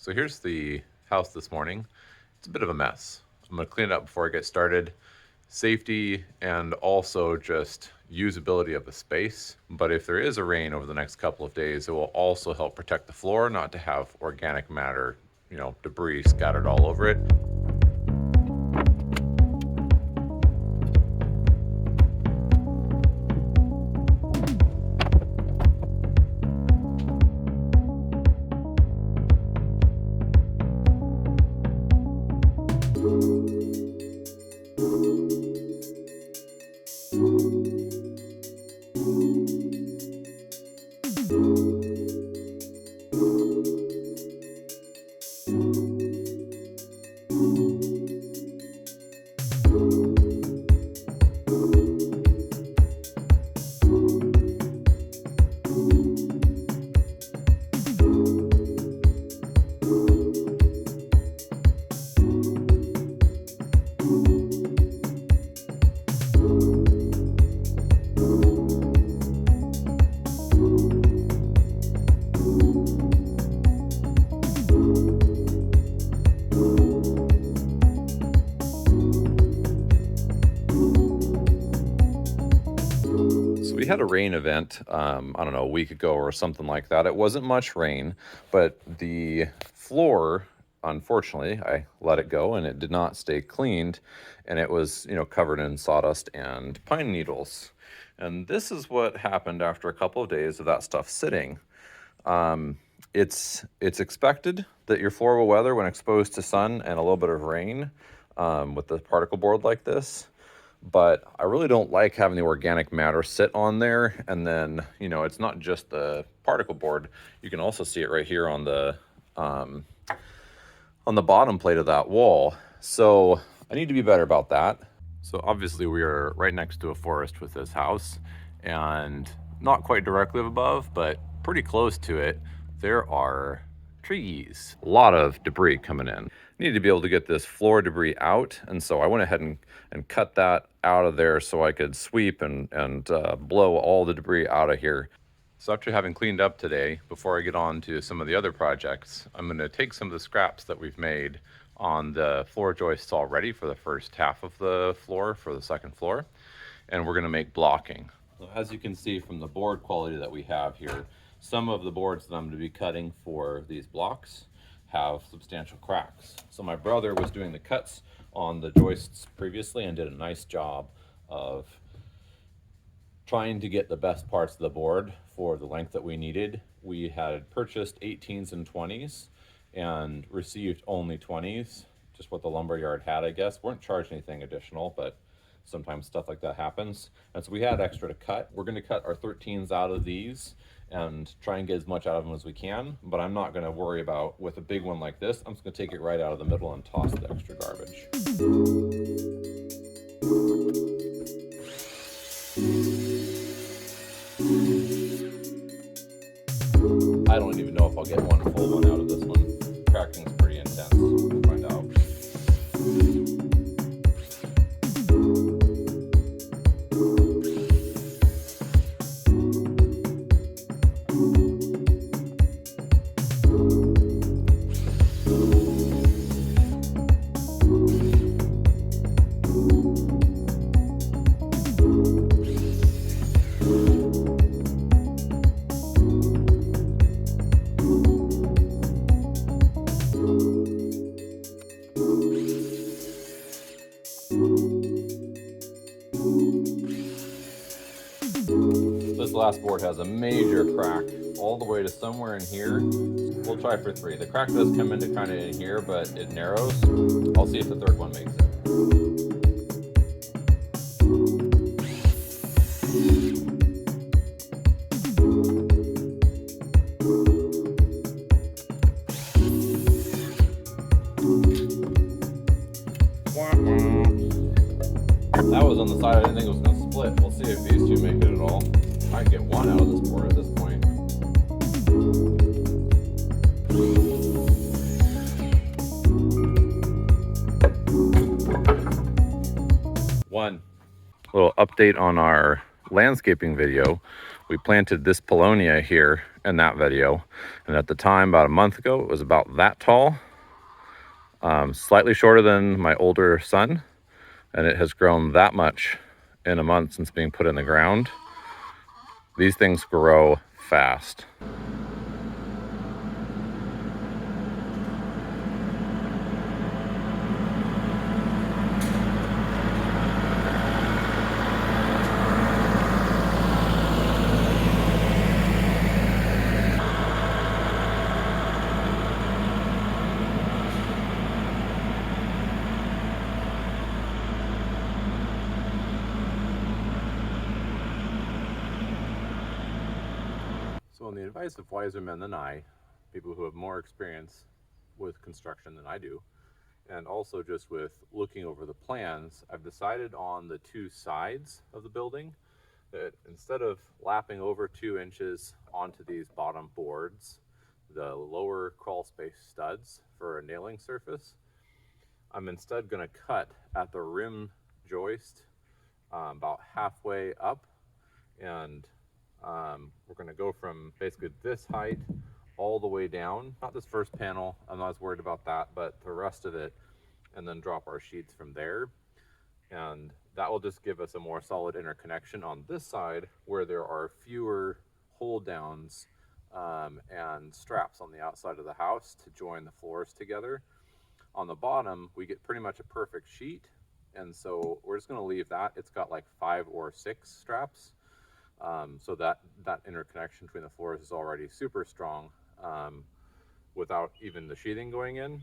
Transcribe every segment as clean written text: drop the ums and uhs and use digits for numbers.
So here's the house this morning. It's a bit of a mess. I'm gonna clean it up before I get started. Safety and also just usability of the space. But if there is a rain over the next couple of days, it will also help protect the floor, not to have organic matter, debris scattered all over it. We had a rain event, I don't know, a week ago or something like that. It wasn't much rain, but the floor, unfortunately, I let it go and it did not stay cleaned, and it was, covered in sawdust and pine needles. And this is what happened after a couple of days of that stuff sitting. It's expected that your floor will weather when exposed to sun and a little bit of rain, with the particle board like this. But I really don't like having the organic matter sit on there. And then, it's not just the particle board. You can also see it right here on the bottom plate of that wall. So I need to be better about that. So obviously we are right next to a forest with this house, and not quite directly above, but pretty close to it, there are trees. A lot of debris coming in. I need to be able to get this floor debris out, and so I went ahead and cut that out of there so I could sweep and blow all the debris out of here. So after having cleaned up today, before I get on to some of the other projects, I'm going to take some of the scraps that we've made on the floor joists already for the first half of the floor for the second floor, and we're going to make blocking. So as you can see from the board quality that we have here, some of the boards that I'm going to be cutting for these blocks have substantial cracks. So my brother was doing the cuts on the joists previously and did a nice job of trying to get the best parts of the board for the length that we needed. We had purchased 18s and 20s and received only 20s, just what the lumberyard had, I guess. Weren't charged anything additional, but sometimes stuff like that happens. And so we had extra to cut. We're going to cut our 13s out of these and try and get as much out of them as we can, but I'm not going to worry about with a big one like this. I'm just going to take it right out of the middle and toss the extra garbage. I don't even know if I'll get one full one out of this one. Cracking's pretty intense. We'll find out. This last board has a major crack all the way to somewhere in here. We'll try for 3. The crack does come into kind of in here, but it narrows. I'll see if the third one makes it. That was on the side I didn't think it was going to split. We'll see if these two make it at all. I can get one out of this board at this point. One little update on our landscaping video. We planted this Paulownia here in that video, and at the time, about a month ago, it was about that tall, slightly shorter than my older son, and it has grown that much in a month since being put in the ground. These things grow fast. So on the advice of wiser men than I, people who have more experience with construction than I do, and also just with looking over the plans, I've decided on the two sides of the building that instead of lapping over 2 inches onto these bottom boards, the lower crawl space studs for a nailing surface, I'm instead going to cut at the rim joist about halfway up, and we're going to go from basically this height all the way down. Not this first panel, I'm not as worried about that, but the rest of it, and then drop our sheets from there. And that will just give us a more solid interconnection on this side where there are fewer hold downs and straps on the outside of the house to join the floors together. On the bottom, we get pretty much a perfect sheet, and so we're just going to leave that. It's got like 5 or 6 straps, so that interconnection between the floors is already super strong without even the sheathing going in.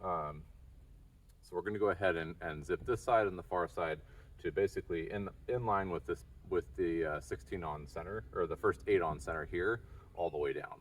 So we're going to go ahead and zip this side and the far side to basically in line with this, with the 16 on center, or the first 8 on center here, all the way down.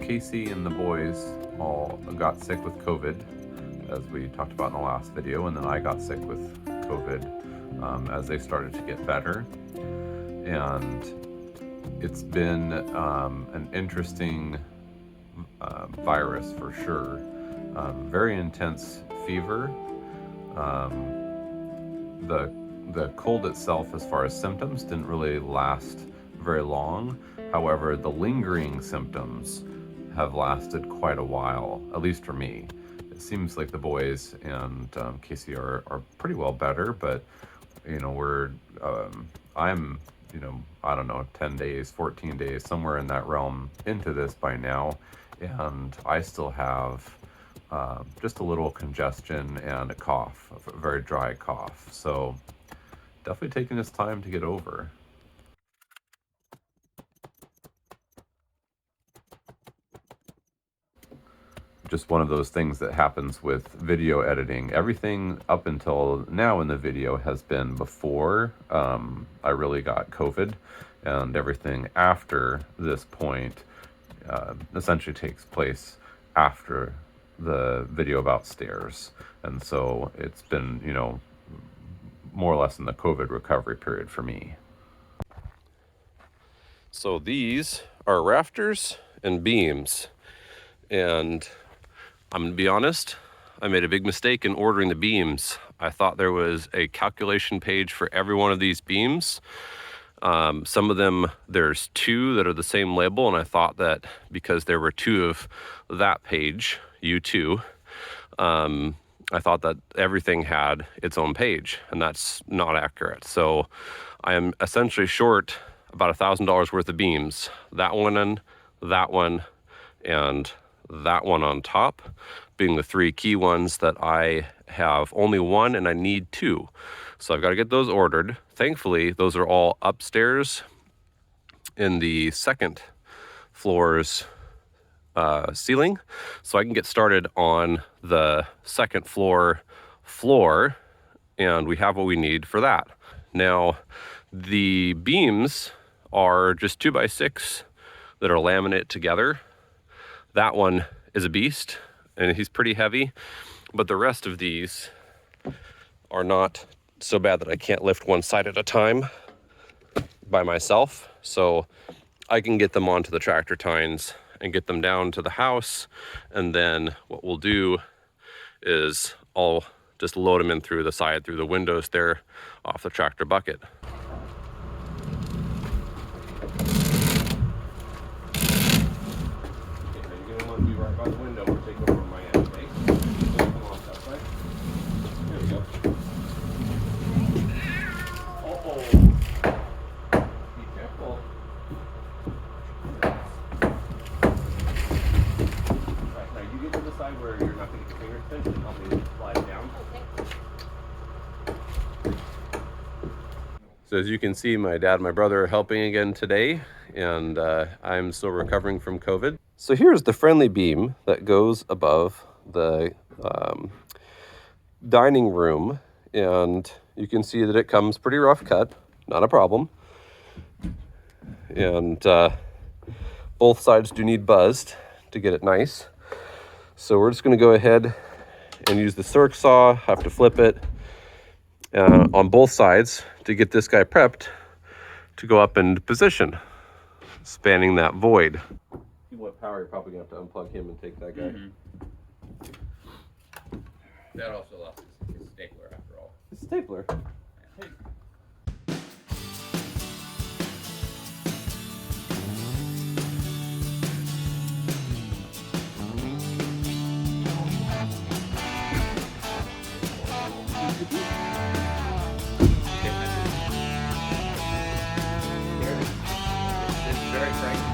Casey and the boys all got sick with COVID, as we talked about in the last video, and then I got sick with COVID as they started to get better. And it's been an interesting virus for sure. Very intense fever. The cold itself, as far as symptoms, didn't really last very long. However, the lingering symptoms have lasted quite a while, at least for me. seems like the boys and Casey are pretty well better, but you know, I'm, you know, I don't know, 10 days, 14 days, somewhere in that realm into this by now, and I still have just a little congestion and a cough, a very dry cough. So definitely taking this time to get over. Just one of those things that happens with video editing. Everything up until now in the video has been before I really got COVID, and everything after this point essentially takes place after the video about stairs. And so it's been, you know, more or less in the COVID recovery period for me. So these are rafters and beams, and I'm gonna be honest, I made a big mistake in ordering the beams. I thought there was a calculation page for every one of these beams. Some of them, there's two that are the same label, and I thought that because there were two of that page, U2, I thought that everything had its own page, and that's not accurate. So I am essentially short about $1,000 worth of beams. That one, and that one on top being the three key ones that I have only one and I need two. So I've got to get those ordered. Thankfully, those are all upstairs in the second floor's ceiling. So I can get started on the second floor and we have what we need for that. Now, the beams are just 2x6 that are laminate together. That one is a beast, and he's pretty heavy, but the rest of these are not so bad that I can't lift one side at a time by myself. So I can get them onto the tractor tines and get them down to the house, and then what we'll do is I'll just load them in through the side, through the windows there, off the tractor bucket. By the window or take over my end, okay? So come off that side. There we go. Oh, be careful. Right, now you get to the side where you're not going to get your fingers pinched and help me slide down. Okay. So as you can see, my dad and my brother are helping again today, and I'm still recovering from COVID. So here's the friendly beam that goes above the dining room, and you can see that it comes pretty rough cut, not a problem. And both sides do need buzzed to get it nice. So we're just gonna go ahead and use the circ saw, have to flip it on both sides to get this guy prepped to go up into position, spanning that void. What power, you're probably gonna have to unplug him and take that guy. Mm-hmm. That also lost his stapler after all. His stapler? Hey. It's very frightening.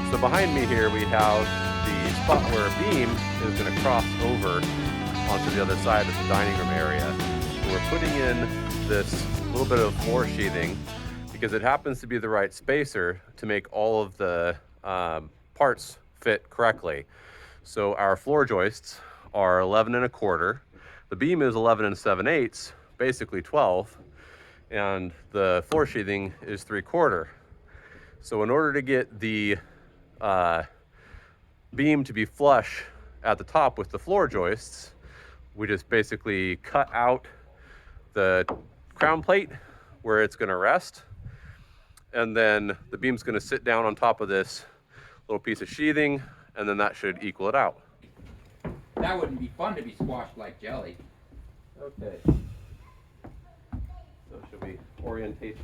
So behind me here we have the spot where a beam is going to cross over onto the other side of the dining room area. So we're putting in this little bit of floor sheathing because it happens to be the right spacer to make all of the parts fit correctly. So our floor joists are 11 1/4. The beam is 11 7/8, basically 12, and the floor sheathing is 3/4. So in order to get the beam to be flush at the top with the floor joists, we just basically cut out the crown plate where it's going to rest, and then the beam's going to sit down on top of this little piece of sheathing, and then that should equal it out. That wouldn't be fun to be squashed like jelly. Okay. So should we orientize it?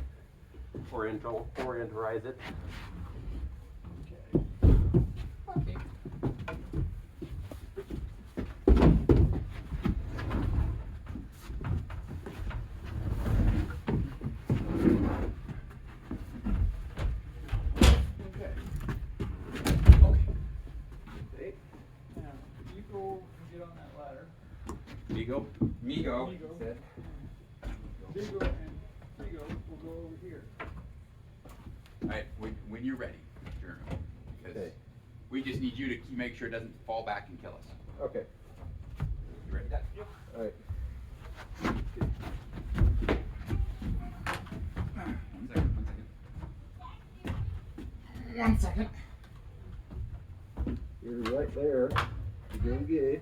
Okay. Ego? Migo. Migo. Said. Vigo and Frigo will go over here. All right, when you're ready, Jeremy. Because Okay. we just need you to make sure it doesn't fall back and kill us. Okay. You ready? Yep. All right. One second. You're right there. You're doing good.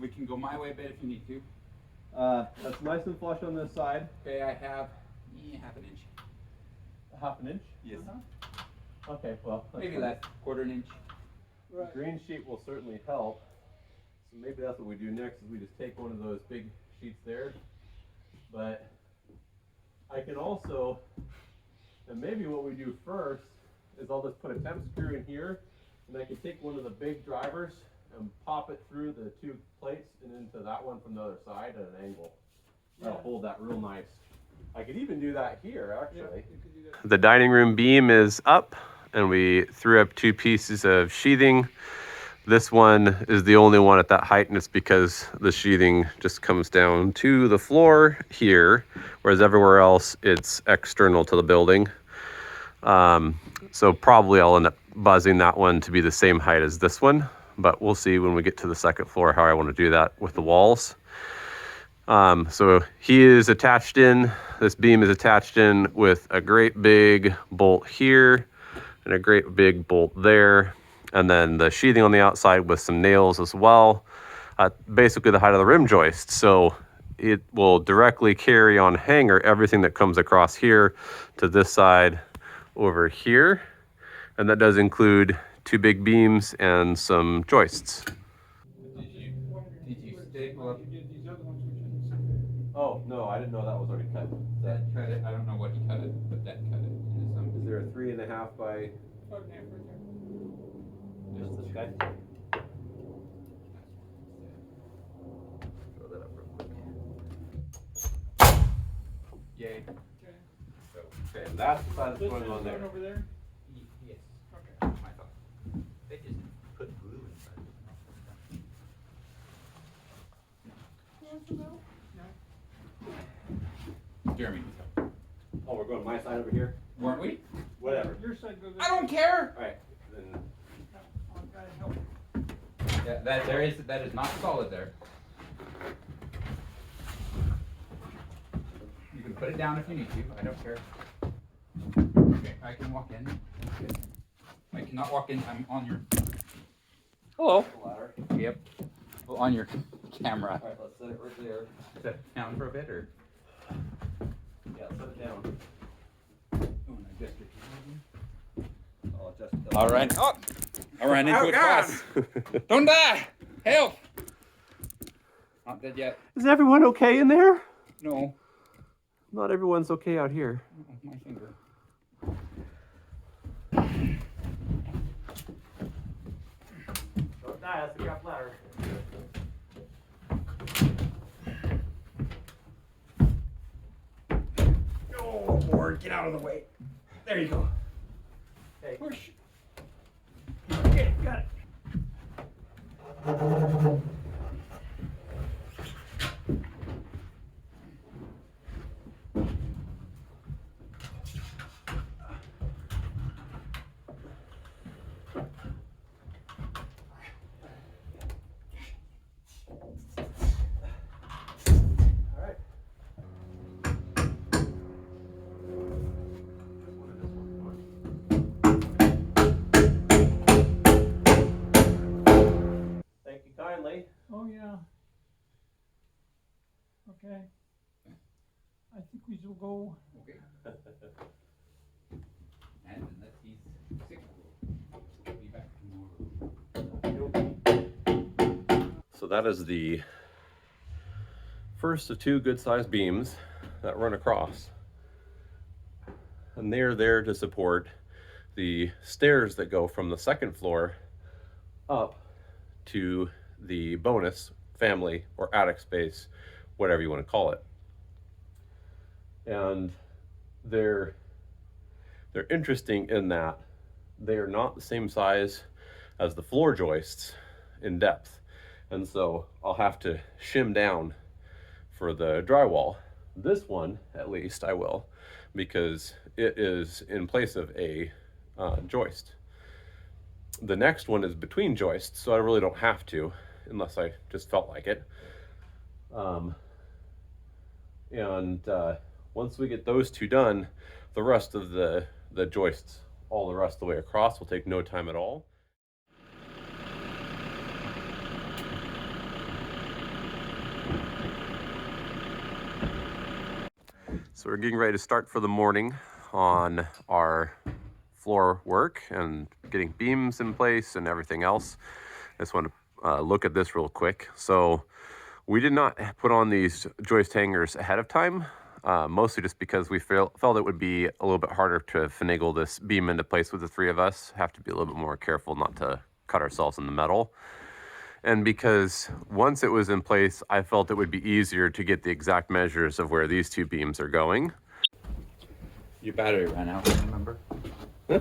We can go my way a bit if you need to. That's nice and flush on this side. Okay, I have half an inch. Half an inch? Yes. Okay, well. Maybe less, quarter an inch. Right. Green sheet will certainly help. So maybe that's what we do next is we just take one of those big sheets there. But I can also, and maybe what we do first is I'll just put a temp screw in here, and I can take one of the big drivers and pop it through the two plates and into that one from the other side at an angle. That'll hold that real nice. I could even do that here, actually. Yeah, you could do that. The dining room beam is up, and we threw up two pieces of sheathing. This one is the only one at that height, and it's because the sheathing just comes down to the floor here, whereas everywhere else it's external to the building. So probably I'll end up buzzing that one to be the same height as this one, but we'll see when we get to the second floor how I want to do that with the walls. So he is attached in, this beam is attached in with a great big bolt here and a great big bolt there. And then the sheathing on the outside with some nails as well. Basically the height of the rim joist. So it will directly carry on hanger everything that comes across here to this side over here. And that does include two big beams and some joists. Did you staple up? You did these other ones which I didn't see. Oh, no, I didn't know that was already cut. That cut it. I don't know what he cut it, but that cut it into some. Is there a 3.5 by Plug and half right there. just this guy? Throw that up real quick. Yay. Okay. So, Okay, and that's the side that's This going is on there. over there? yes. Okay. My thought. They just put glue inside. Jeremy needs help. Oh, we're going my side over here? Weren't we? Whatever. Your side goes. I don't care. All right, then. I've got to help. Yeah, that is not solid there. You can put it down if you need to. I don't care. Okay, I can walk in. That's good. I cannot walk in. I'm on your. Hello. Ladder. Yep. Well, on your camera. All right, let's set it right there. Set it down for a bit, or. Yeah, set it down. Oh, and adjust your camera. I'll adjust it. All right. Oh, I ran into Oh, a God. class. Don't die. Help. Not dead yet. Is everyone okay in there? No. Not everyone's okay out here. Oh, my finger. Don't die, that's the crap ladder. Oh, board, get out of the way. There you go. Okay. Push. Okay, got it. Okay. I think we will go. Okay. And unless he's sick, we'll be back tomorrow. So that is the first of two good-sized beams that run across. And they're there to support the stairs that go from the second floor up to the bonus family or attic space, whatever you want to call it. And they're interesting in that they are not the same size as the floor joists in depth. And so I'll have to shim down for the drywall. This one, at least, I will, because it is in place of a joist. The next one is between joists, so I really don't have to, unless I just felt like it. Once we get those two done, the rest of the joists, all the rest of the way across, will take no time at all. So we're getting ready to start for the morning on our floor work and getting beams in place and everything else. I just want to look at this real quick. So we did not put on these joist hangers ahead of time, mostly just because we felt it would be a little bit harder to finagle this beam into place with the three of us. Have to be a little bit more careful not to cut ourselves in the metal. And because once it was in place, I felt it would be easier to get the exact measures of where these two beams are going. Your battery ran out, remember? Huh?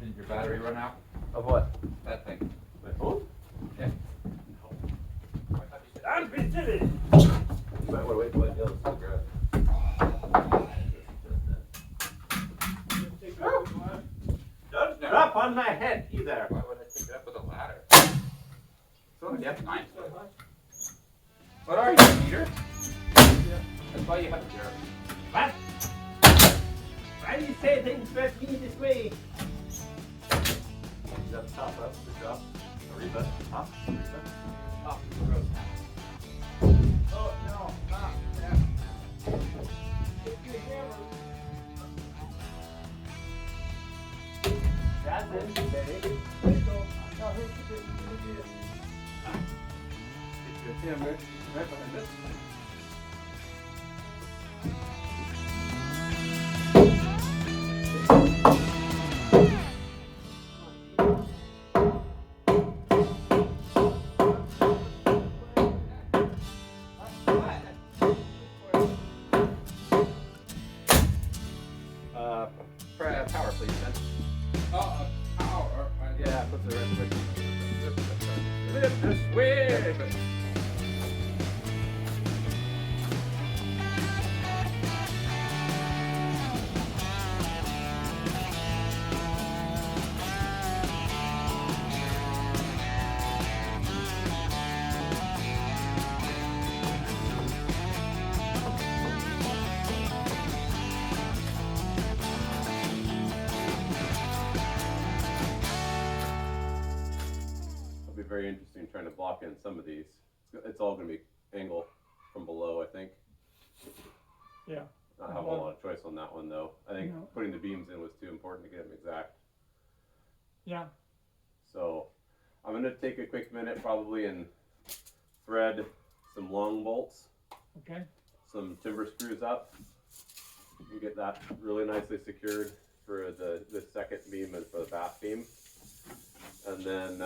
Didn't your battery run out? Of what? That thing. My phone? Yeah. No. I thought you said, I'm busy. You might want to wait till I nail this to grab. Don't drop on my head either. Why would I pick it up with a ladder? So, yeah, 9 foot. What are you, Peter? That's why you have to. What? Why do you say things about me this way? Is that the top up? The top? Ariba? Top? Ariba? Top of the road. Oh, no, not that. Take your hammer. That's it, okay. Let's go. Now, here's the bit. Get your hammer right behind this. Power, please, Ben. Power. Yeah, put the rest of it. Lift the switch. It'll be very interesting trying to block in some of these. It's all going to be angle from below, I think. Yeah. Not have a lot of choice on that one, though. I think No. putting the beams in was too important to get them exact. Yeah. So I'm going to take a quick minute probably and thread some long bolts, Okay. some timber screws up. You get that really nicely secured for the second beam and for the back beam. And then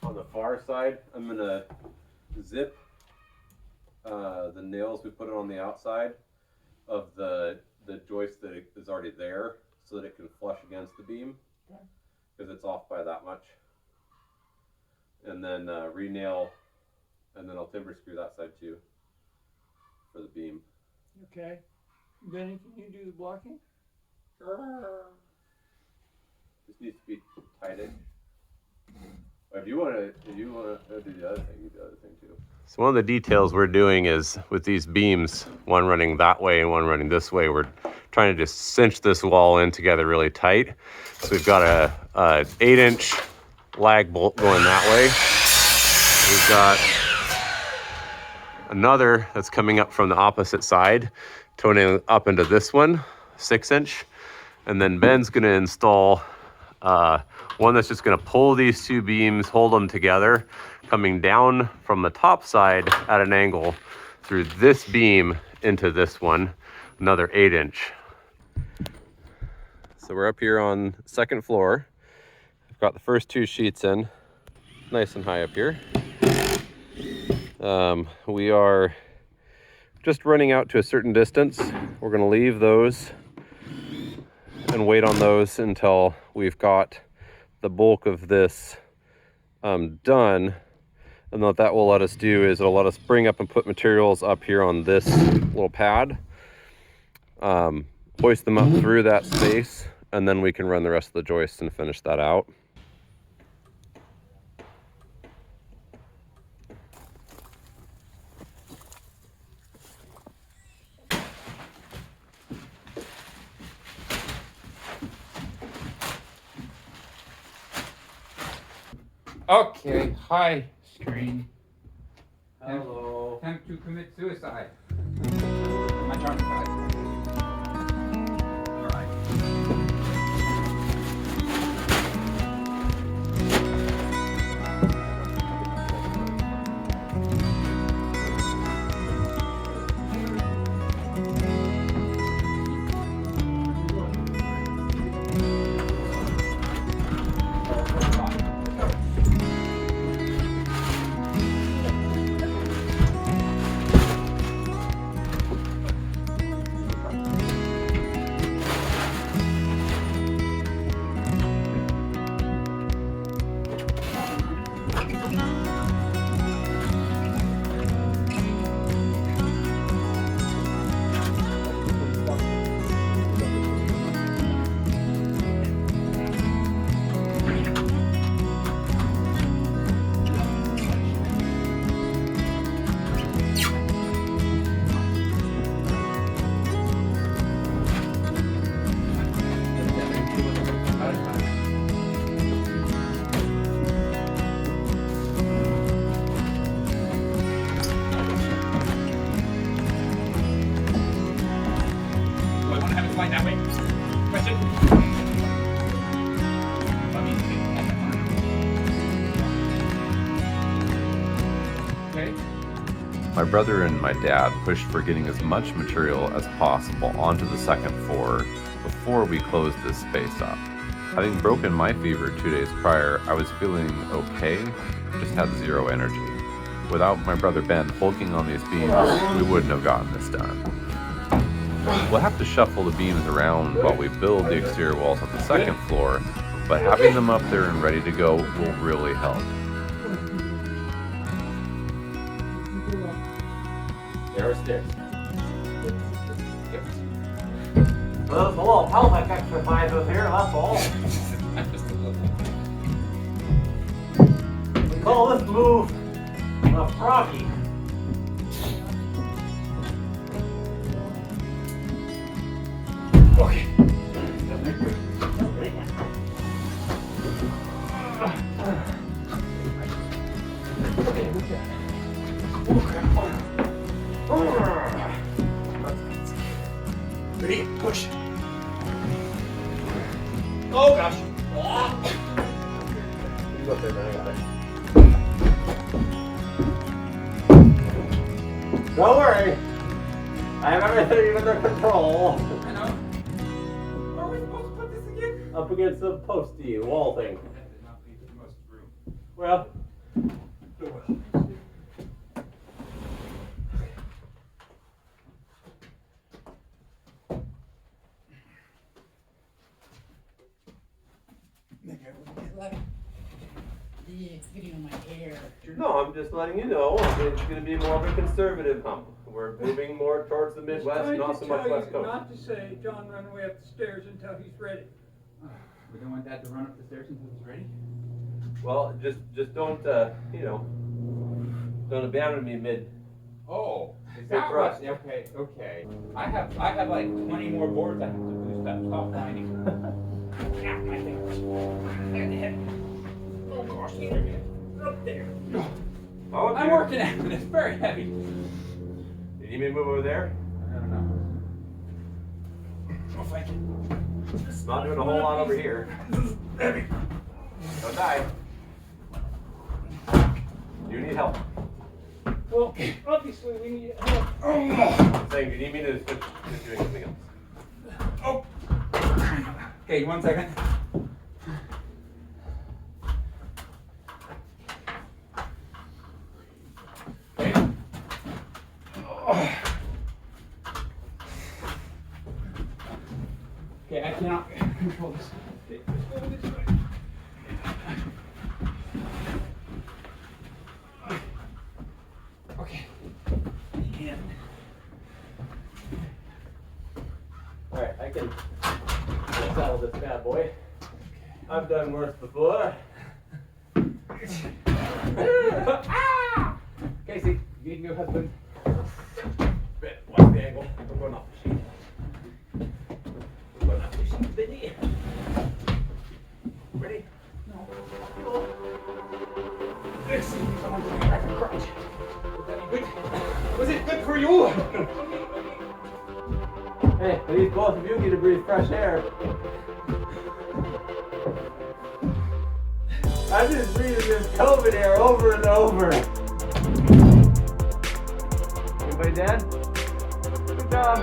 on the far side, I'm going to zip the nails we put on the outside of the joist that is already there so that it can flush against the beam, because it's off by that much. And then re-nail, and then I'll timber screw that side too for the beam. Okay. Benny, can you do the blocking? This needs to be tightened. If you want to do the other thing, you do the other thing too. So one of the details we're doing is with these beams, one running that way and one running this way, we're trying to just cinch this wall in together really tight. So we've got a 8-inch lag bolt going that way. We've got another that's coming up from the opposite side, toning up into this one, 6-inch. And then Ben's gonna install one that's just gonna pull these two beams, hold them together, coming down from the top side at an angle through this beam into this one, another 8-inch. So we're up here on the second floor. I've got the first 2 sheets in, nice and high up here. We are just running out to a certain distance. We're gonna leave those and wait on those until we've got the bulk of this done. And what that will let us do is it'll let us bring up and put materials up here on this little pad, hoist them up through that space, and then we can run the rest of the joists and finish that out. Okay, hi, screen. Hello. Attempt to commit suicide. My traumatized. Slide that way. Question? Let me see. Okay. My brother and my dad pushed for getting as much material as possible onto the second floor before we closed this space up. Having broken my fever 2 days prior, I was feeling okay, just had zero energy. Without my brother Ben hulking on these beams, we wouldn't have gotten this done. We'll have to shuffle the beams around while we build the exterior walls on the second floor, but having them up there and ready to go will really help. There are stairs. Yep. Well, it's a little pelvic exercises here, that's all. We call this move the froggy. Okay. Okay, good job. Oh crap. Ready? Push. Oh gosh. You go up there, man, I got it. Don't worry. I have everything under control. I know. Where are we supposed to put this again? Up against the posty wall thing. That did not leave the most room. Well, Yeah, it's getting on my hair. No, I'm just letting you know it's going to be more of a conservative hump. We're moving more towards the Midwest, not so much West Coast. Not to say, John, run away up the stairs until he's ready. We don't want Dad to run up the stairs until he's ready. Well, just don't, don't abandon me mid. Oh, is Good that for right? us. Okay, okay. I have like 20 more boards I have to boost up. Stop whining. Ah, my fingers. And the head. Oh gosh, there it is. Up there. Oh, I'm working at it. It's very heavy. You need me to move over there? I don't know. Oh, thank you. It's not doing a whole lot over here. Heavy. Don't die. You need help. Well, obviously we need help. I'm saying, you need me to switch to doing something else. Oh. Okay, 1 second. Okay. Okay, I cannot control this. Okay, let's go this way. Okay. And Alright, I can settle this bad boy. I've done worse before. Casey, you need your husband. Watch the angle. I'm going off the sheet. I'm going off the sheet, Benny. Ready? This is someone to back and crunch. Was that any good? Was it good for you? Hey, at least both of you get to breathe fresh air. I'm just breathing this COVID air over and over. Anybody dead? Good job.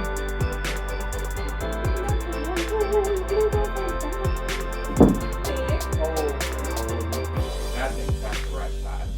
That thing's got fresh side.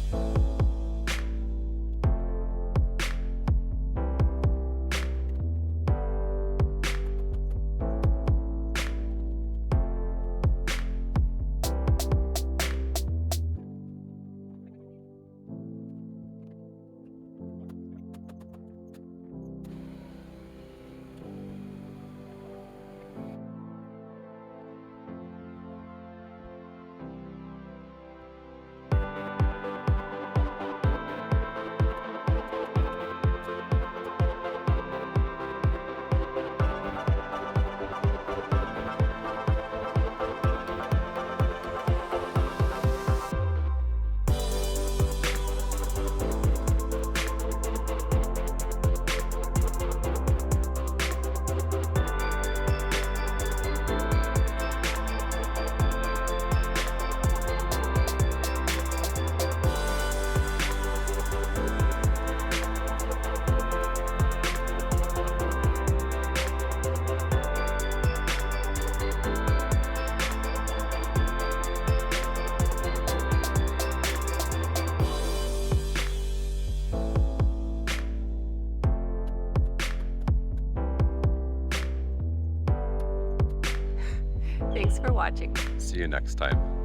Thanks for watching. See you next time.